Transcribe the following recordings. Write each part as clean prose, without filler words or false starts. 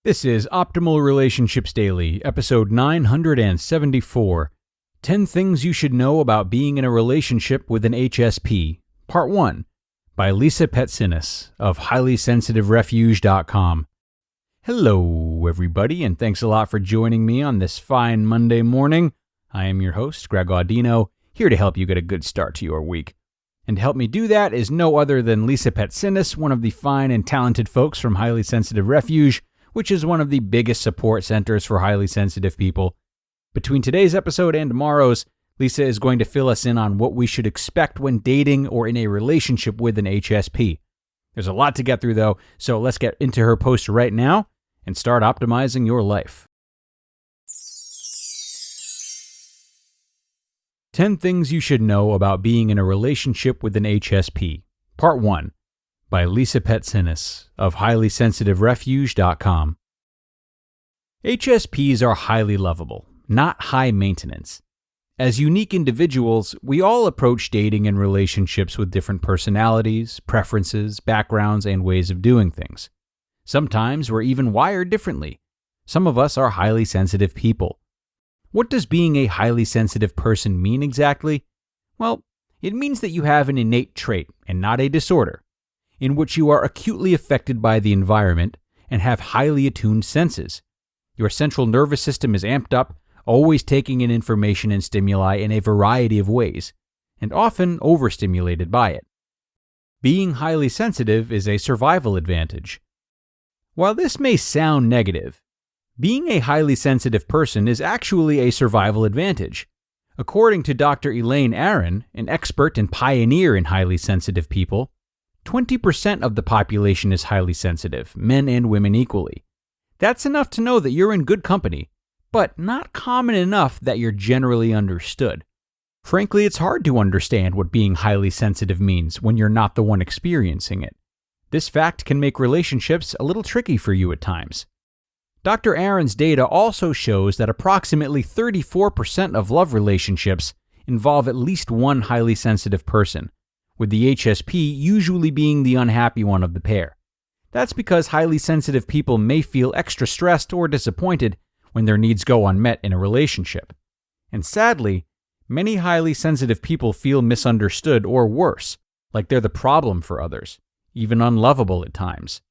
This is Optimal Relationships Daily, episode 974, 10 Things You Should Know About Being in a Relationship with an HSP, Part 1, by Petsinis of HighlySensitiveRefuge.com. Hello, everybody, and thanks a lot for joining me on this fine Monday morning. I am your host, Greg Audino, here to help you get a good start to your week. And to help me do that is no other than Petsinis, one of the fine and talented folks from Highly Sensitive Refuge, which is one of the biggest support centers for highly sensitive people. Between today's episode and tomorrow's, Lisa is going to fill us in on what we should expect when dating or in a relationship with an HSP. There's a lot to get through, though, so let's get into her post right now and start optimizing your life. 10 Things You Should Know About Being in a Relationship with an HSP, Part 1, by Petsinis of HighlySensitiveRefuge.com. HSPs are highly lovable, not high maintenance. As unique individuals, we all approach dating and relationships with different personalities, preferences, backgrounds, and ways of doing things. Sometimes we're even wired differently. Some of us are highly sensitive people. What does being a highly sensitive person mean exactly? Well, it means that you have an innate trait, and not a disorder, in which you are acutely affected by the environment and have highly attuned senses. Your central nervous system is amped up, always taking in information and stimuli in a variety of ways, and often overstimulated by it. Being highly sensitive is a survival advantage. While this may sound negative, being a highly sensitive person is actually a survival advantage. According to Dr. Elaine Aron, an expert and pioneer in highly sensitive people, 20% of the population is highly sensitive, men and women equally. That's enough to know that you're in good company, but not common enough that you're generally understood. Frankly, it's hard to understand what being highly sensitive means when you're not the one experiencing it. This fact can make relationships a little tricky for you at times. Dr. Aron's data also shows that approximately 34% of love relationships involve at least one highly sensitive person, with the HSP usually being the unhappy one of the pair. That's because highly sensitive people may feel extra stressed or disappointed when their needs go unmet in a relationship. And sadly, many highly sensitive people feel misunderstood or worse, like they're the problem for others, even unlovable at times.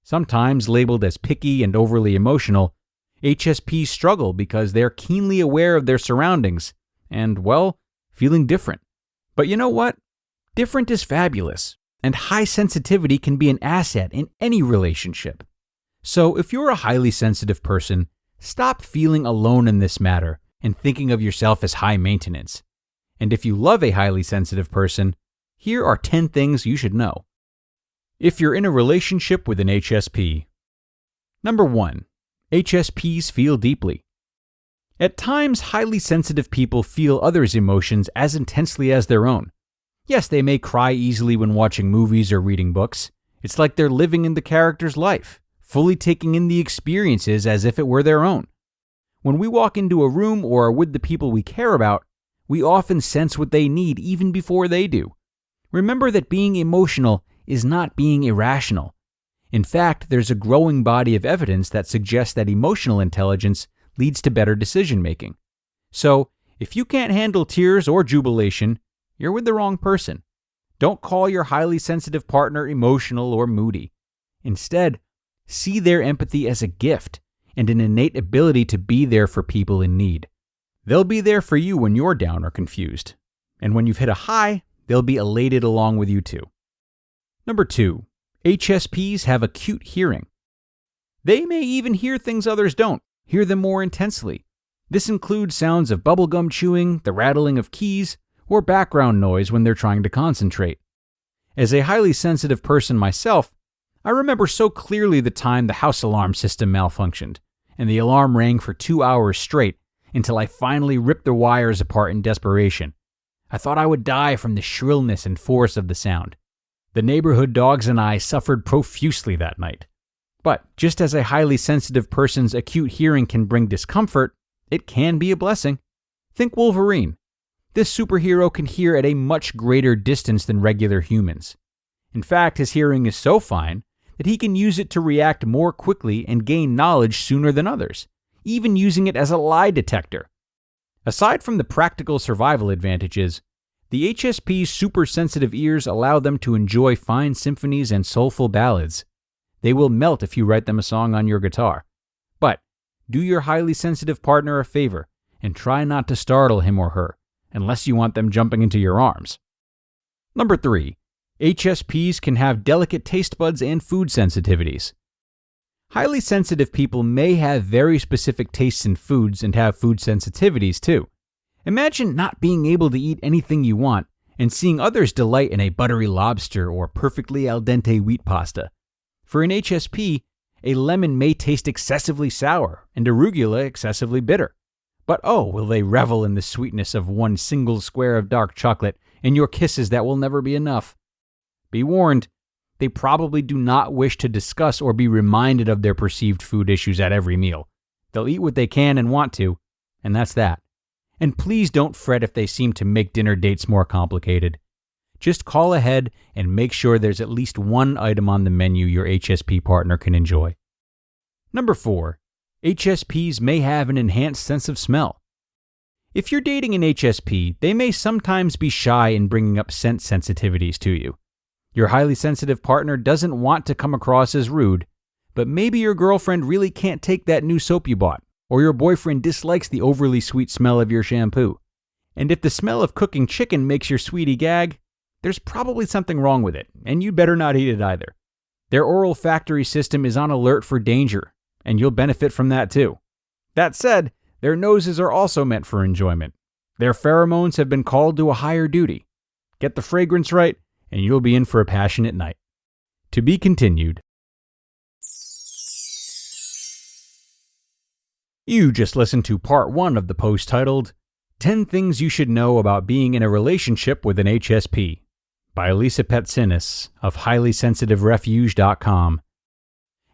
Sometimes labeled as picky and overly emotional, HSPs struggle because they're keenly aware of their surroundings and, well, feeling different. But you know what? Different is fabulous, and high sensitivity can be an asset in any relationship. So if you're a highly sensitive person, stop feeling alone in this matter and thinking of yourself as high maintenance. And if you love a highly sensitive person, here are 10 things you should know. If you're in a relationship with an HSP. Number 1. HSPs feel deeply. At times, highly sensitive people feel others' emotions as intensely as their own. Yes, they may cry easily when watching movies or reading books. It's like they're living in the character's life, fully taking in the experiences as if it were their own. When we walk into a room or are with the people we care about, we often sense what they need even before they do. Remember that being emotional is not being irrational. In fact, there's a growing body of evidence that suggests that emotional intelligence leads to better decision-making. So, if you can't handle tears or jubilation, you're with the wrong person. Don't call your highly sensitive partner emotional or moody. Instead, see their empathy as a gift and an innate ability to be there for people in need. They'll be there for you when you're down or confused. And when you've hit a high, they'll be elated along with you too. Number 2. HSPs have acute hearing. They may even hear things others don't, hear them more intensely. This includes sounds of bubblegum chewing, the rattling of keys, or background noise when they're trying to concentrate. As a highly sensitive person myself, I remember so clearly the time the house alarm system malfunctioned, and the alarm rang for 2 hours straight until I finally ripped the wires apart in desperation. I thought I would die from the shrillness and force of the sound. The neighborhood dogs and I suffered profusely that night. But just as a highly sensitive person's acute hearing can bring discomfort, it can be a blessing. Think Wolverine. This superhero can hear at a much greater distance than regular humans. In fact, his hearing is so fine that he can use it to react more quickly and gain knowledge sooner than others, even using it as a lie detector. Aside from the practical survival advantages, the HSP's super-sensitive ears allow them to enjoy fine symphonies and soulful ballads. They will melt if you write them a song on your guitar. But do your highly sensitive partner a favor and try not to startle him or her, unless you want them jumping into your arms. Number 3. HSPs can have delicate taste buds and food sensitivities. Highly sensitive people may have very specific tastes in foods and have food sensitivities too. Imagine not being able to eat anything you want and seeing others delight in a buttery lobster or perfectly al dente wheat pasta. For an HSP, a lemon may taste excessively sour and arugula excessively bitter. But oh, will they revel in the sweetness of one single square of dark chocolate and your kisses that will never be enough. Be warned, they probably do not wish to discuss or be reminded of their perceived food issues at every meal. They'll eat what they can and want to, and that's that. And please don't fret if they seem to make dinner dates more complicated. Just call ahead and make sure there's at least one item on the menu your HSP partner can enjoy. Number 4. HSPs may have an enhanced sense of smell. If you're dating an HSP, they may sometimes be shy in bringing up scent sensitivities to you. Your highly sensitive partner doesn't want to come across as rude, but maybe your girlfriend really can't take that new soap you bought, or your boyfriend dislikes the overly sweet smell of your shampoo. And if the smell of cooking chicken makes your sweetie gag, there's probably something wrong with it, and you'd better not eat it either. Their oral olfactory system is on alert for danger, and you'll benefit from that too. That said, their noses are also meant for enjoyment. Their pheromones have been called to a higher duty. Get the fragrance right, and you'll be in for a passionate night. To be continued. You just listened to part 1 of the post titled 10 Things You Should Know About Being in a Relationship with an HSP by Petsinis of HighlySensitiveRefuge.com.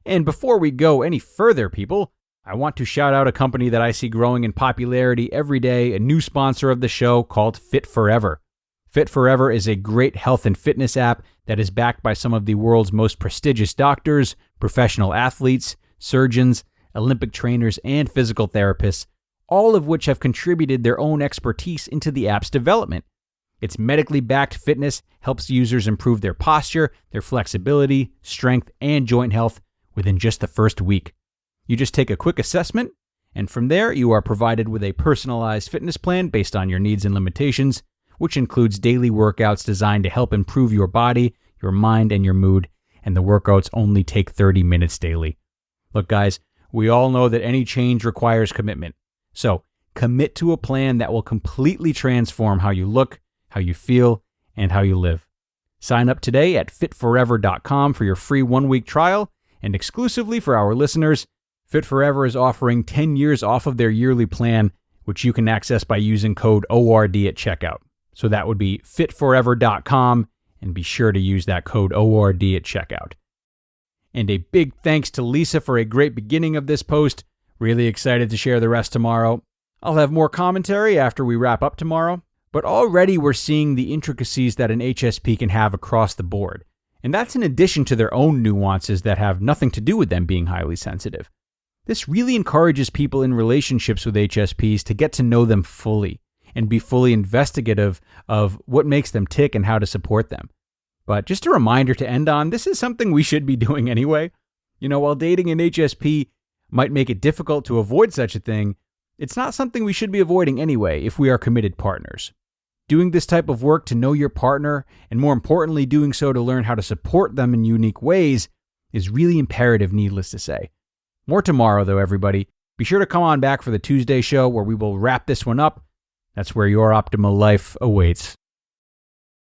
And before we go any further, people, I want to shout out a company that I see growing in popularity every day, a new sponsor of the show called Fit Forever. Fit Forever is a great health and fitness app that is backed by some of the world's most prestigious doctors, professional athletes, surgeons, Olympic trainers, and physical therapists, all of which have contributed their own expertise into the app's development. Its medically backed fitness helps users improve their posture, their flexibility, strength, and joint health within just the first week. You just take a quick assessment, and from there you are provided with a personalized fitness plan based on your needs and limitations, which includes daily workouts designed to help improve your body, your mind, and your mood, and the workouts only take 30 minutes daily. Look, guys, we all know that any change requires commitment. So, commit to a plan that will completely transform how you look, how you feel, and how you live. Sign up today at fitforever.com for your free 1-week trial, and exclusively for our listeners, Fit Forever is offering 10 years off of their yearly plan, which you can access by using code ORD at checkout. So that would be fitforever.com, and be sure to use that code ORD at checkout. And a big thanks to Lisa for a great beginning of this post. Really excited to share the rest tomorrow. I'll have more commentary after we wrap up tomorrow, but already we're seeing the intricacies that an HSP can have across the board. And that's in addition to their own nuances that have nothing to do with them being highly sensitive. This really encourages people in relationships with HSPs to get to know them fully and be fully investigative of what makes them tick and how to support them. But just a reminder to end on, this is something we should be doing anyway. You know, while dating an HSP might make it difficult to avoid such a thing, it's not something we should be avoiding anyway if we are committed partners. Doing this type of work to know your partner, and more importantly, doing so to learn how to support them in unique ways, is really imperative, needless to say. More tomorrow, though, everybody. Be sure to come on back for the Tuesday show where we will wrap this one up. That's where your optimal life awaits.